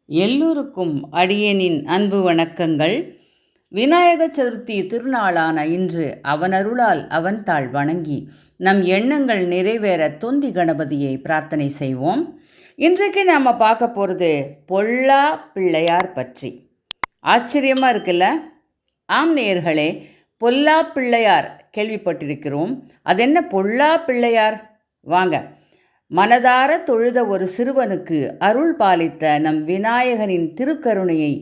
எல்லோருக்கும் அடியேனின் அன்பு வணக்கங்கள். விநாயக சதுர்த்தி திருநாளான இன்று அவனருளால் அவன்தாள் வணங்கி நம் எண்ணங்கள் நிறைவேற தொந்தி கணபதியை பிரார்த்தனை செய்வோம். இன்றைக்கு நாம் பார்க்க போகிறது பொல்லா பிள்ளையார் பற்றி. ஆச்சரியமாக இருக்குல்ல? ஆம் நேயர்களே, பொல்லா பிள்ளையார் கேள்விப்பட்டிருக்கிறோம். அதென்ன பொல்லா பிள்ளையார்? வாங்க, மனதார தொழுத ஒரு சிறுவனுக்கு அருள் பாலித்த நம் விநாயகனின் திருக்கருணையை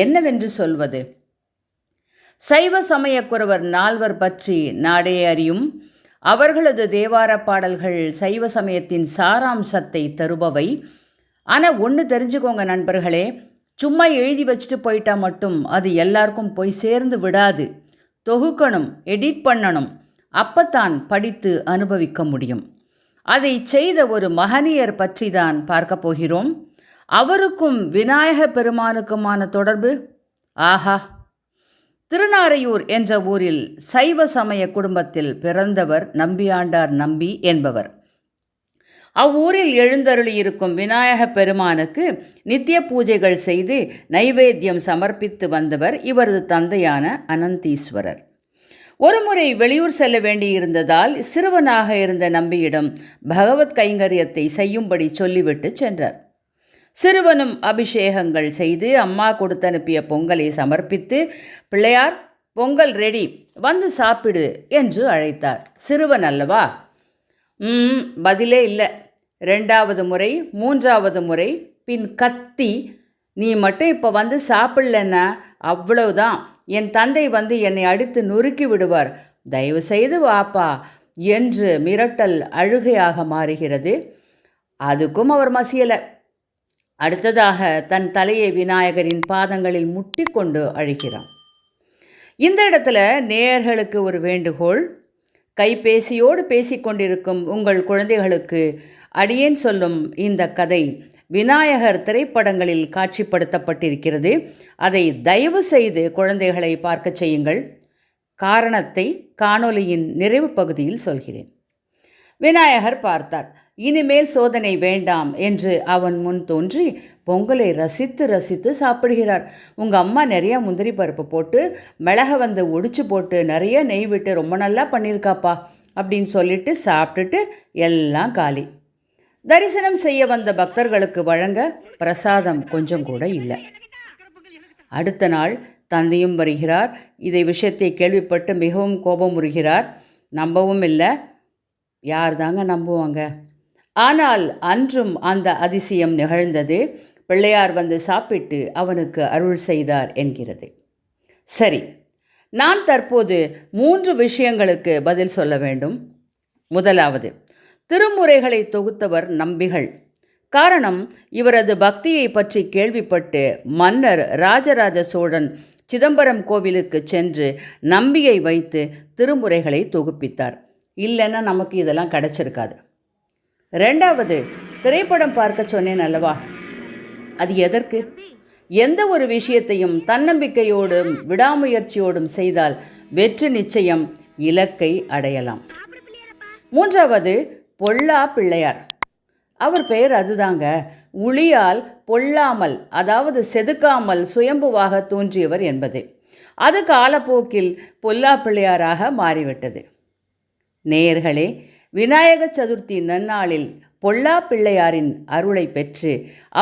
என்னவென்று சொல்வது? சைவ சமயக்குறவர் நால்வர் பற்றி நாடே அறியும். அவர்களது தேவார பாடல்கள் சைவ சமயத்தின் சாராம்சத்தை தருபவை. ஆனால் ஒன்று தெரிஞ்சுக்கோங்க நண்பர்களே, சும்மா எழுதி வச்சுட்டு போயிட்டா மட்டும் அது எல்லாருக்கும் போய் சேர்ந்து விடாது. தொகுக்கணும், எடிட் பண்ணணும். அப்பத்தான் படித்து அனுபவிக்க முடியும். அதை செய்த ஒரு மகனியர் பற்றி தான் பார்க்க போகிறோம். அவருக்கும் விநாயக பெருமானுக்குமான தொடர்பு ஆஹா! திருநாரையூர் என்ற ஊரில் சைவ சமய குடும்பத்தில் பிறந்தவர் நம்பியாண்டார் நம்பி என்பவர். அவ்வூரில் எழுந்தருளியிருக்கும் விநாயக பெருமானுக்கு நித்திய பூஜைகள் செய்து நைவேத்தியம் சமர்ப்பித்து வந்தவர் இவரது தந்தையான அனந்தீஸ்வரர். ஒருமுறை வெளியூர் செல்ல வேண்டியிருந்ததால் சிறுவனாக இருந்த நம்பியிடம் பகவத் கைங்கரியத்தை செய்யும்படி சொல்லிவிட்டு சென்றார். சிறுவனும் அபிஷேகங்கள் செய்து அம்மா கொடுத்தனுப்பிய பொங்கலை சமர்ப்பித்து, பிள்ளையார், பொங்கல் ரெடி, வந்து சாப்பிடு என்று அழைத்தார். சிறுவன் அல்லவா? பதிலே இல்லை. 2வது முறை, 3வது முறை, பின் கத்தி, நீ மட்டும் இப்போ வந்து சாப்பிடலன்னா அவ்வளவுதான், என் தந்தை வந்து என்னை அடித்து நொறுக்கி விடுவார், தயவு செய்து வாப்பா என்று மிரட்டல் அழுகையாக மாறுகிறது. அதுக்கும் அவர் மசியலை. அடுத்ததாக தன் தலையை விநாயகரின் பாதங்களில் முட்டி கொண்டு அழுகிறான். இந்த இடத்துல நேயர்களுக்கு ஒரு வேண்டுகோள். கைபேசியோடு பேசிக்கொண்டிருக்கும் உங்கள் குழந்தைகளுக்கு அடியேன் சொல்லும் இந்த கதை விநாயகர் திரைப்படங்களில் காட்சிப்படுத்தப்பட்டிருக்கிறது. அதை தயவு செய்து குழந்தைகளை பார்க்க செய்யுங்கள். காரணத்தை காணொலியின் நிறைவு பகுதியில் சொல்கிறேன். விநாயகர் பார்த்தார். இனிமேல் சோதனை வேண்டாம் என்று அவன் முன் தோன்றி பொங்கலை ரசித்து ரசித்து சாப்பிடுகிறார். உங்கள் அம்மா நிறையா முந்திரி பருப்பு போட்டு மிளகை வந்து ஒடிச்சு போட்டு நிறைய நெய் விட்டு ரொம்ப நல்லா பண்ணியிருக்காப்பா அப்படின்னு சொல்லிட்டு சாப்பிட்டுட்டு எல்லாம் காலி. தரிசனம் செய்ய வந்த பக்தர்களுக்கு வழங்க பிரசாதம் கொஞ்சம் கூட இல்லை. அடுத்த நாள் தந்தையும் வருகிறார். இதை விஷயத்தை கேள்விப்பட்டு மிகவும் கோபமுறுகிறார். நம்பவும் இல்லை. யார் தாங்க நம்புவாங்க? ஆனால் அன்றும் அந்த அதிசயம் நிகழ்ந்தது. பிள்ளையார் வந்து சாப்பிட்டு அவனுக்கு அருள் செய்தார் என்கிறது. சரி, நான் தற்போது 3 விஷயங்களுக்கு பதில் சொல்ல வேண்டும். முதலாவது, திருமுறைகளை தொகுத்தவர் நம்பிகள். காரணம், இவரது பக்தியை பற்றி கேள்விப்பட்டு மன்னர் ராஜராஜ சோழன் சிதம்பரம் கோவிலுக்கு சென்று நம்பியை வைத்து திருமுறைகளை தொகுப்பித்தார். இல்லைன்னா நமக்கு இதெல்லாம் கிடைச்சிருக்காது. 2வது, திரைப்படம் பார்க்க சொன்னேன் அல்லவா? அது எதற்கு? எந்த ஒரு விஷயத்தையும் தன்னம்பிக்கையோடும் விடாமுயற்சியோடும் செய்தால் வெற்றி நிச்சயம், இலக்கை அடையலாம். 3வது, பொல்லா பிள்ளையார். அவர் பெயர் அதுதாங்க. உளியால் பொல்லாமல், அதாவது செதுக்காமல் சுயம்புவாக தோன்றியவர் என்பது. அது காலப்போக்கில் பொல்லா பிள்ளையாராக மாறிவிட்டது. நேயர்களே, விநாயக சதுர்த்தி நன்னாளில் பொல்லா பிள்ளையாரின் அருளை பெற்று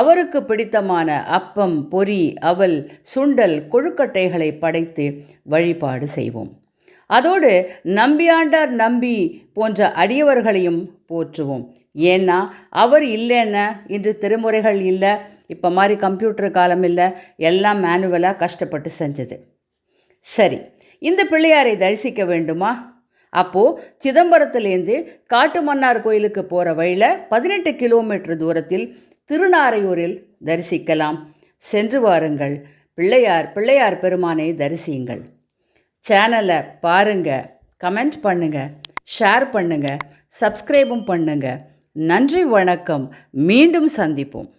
அவருக்கு பிடித்தமான அப்பம், பொரி, அவல், சுண்டல், கொழுக்கட்டைகளை படைத்து வழிபாடு செய்வோம். அதோடு நம்பியாண்டார் நம்பி போன்ற அடியவர்களையும் போற்றுவோம். ஏன்னா அவர் இல்லைன்னா இன்று திருமுறைகள் இல்லை, இப்போ மாதிரி கம்ப்யூட்டர் காலம் இல்லை, எல்லாம் மேனுவலாக கஷ்டப்பட்டு செஞ்சது. சரி, இந்த பிள்ளையாரை தரிசிக்க வேண்டுமா? அப்போது சிதம்பரத்துலேருந்து காட்டுமன்னார் கோயிலுக்கு போகிற வழியில் 18 கிலோமீட்டர் தூரத்தில் திருநாரையூரில் தரிசிக்கலாம். சென்று வாருங்கள். பிள்ளையார் பெருமானை தரிசியுங்கள். சேனலை பாருங்கள், கமெண்ட் பண்ணுங்கள், ஷேர் பண்ணுங்கள், சப்ஸ்கிரைபும் பண்ணுங்கள். நன்றி, வணக்கம். மீண்டும் சந்திப்போம்.